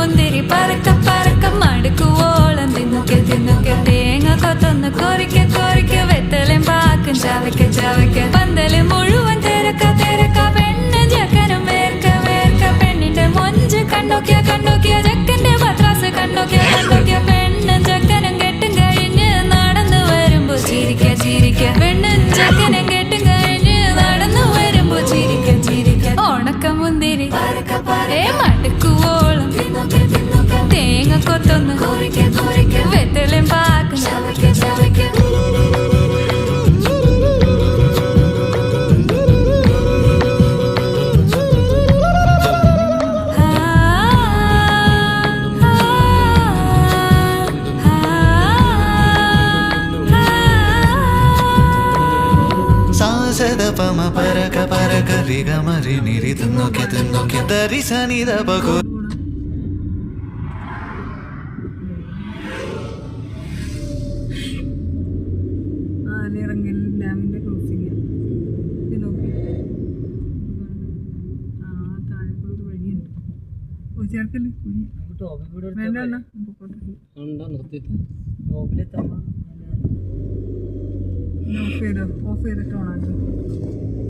മുന്തിരി പറക്ക പറക്ക മടുക്കുവോളം തിന്നുക്കെ തിന്നുക്കെ തേങ്ങ കൊത്തൊന്ന് കൊറിക്ക കൊറിക്ക വെത്തലും പാക്കും ചവയ്ക്ക ചവയ്ക്ക പന്തല് മുഴുവൻ തിരക്ക തിരക്ക പെണ്ണ് ജക്കനും വേർക്ക വേർക്ക പെണ്ണിന്റെ മൊഞ്ച് കണ്ടോക്കിയ കണ്ടോക്കിയ ജക്കന്റെ പത്രാസ് കണ്ടോക്കിയ കണ്ടോക്കിയ പെണ്ണും ജക്കനും കെട്ടും കഴിഞ്ഞ് നടന്നു വരുമ്പോ ചിരിക്ക ചിരിക്ക പെണ്ണും ജക്കനും കെട്ടും കഴിഞ്ഞ് നടന്നു വരുമ്പോ ചിരിക്ക ചിരിക്ക ഉണക്ക മുന്തിരി മടുക്കുവോളം തേങ്ങ കൊത്തൊന്ന് വെത്തലും പാക്കും ചവയ്ക്ക ചവയ്ക്ക പമ പരക പരക റിഗമരി നിരി തിന്നോക്കെ തിന്നോക്കെ ദരിസനിത ബഗു ഡാമിന്റെ ക്രോസിംഗ് നോക്കി താഴെക്കൂടെ ഒരു വഴിയുണ്ട് ചേർക്കല്ലേ ഓഫ് ചെയ്തിട്ട് ഓണാക്കി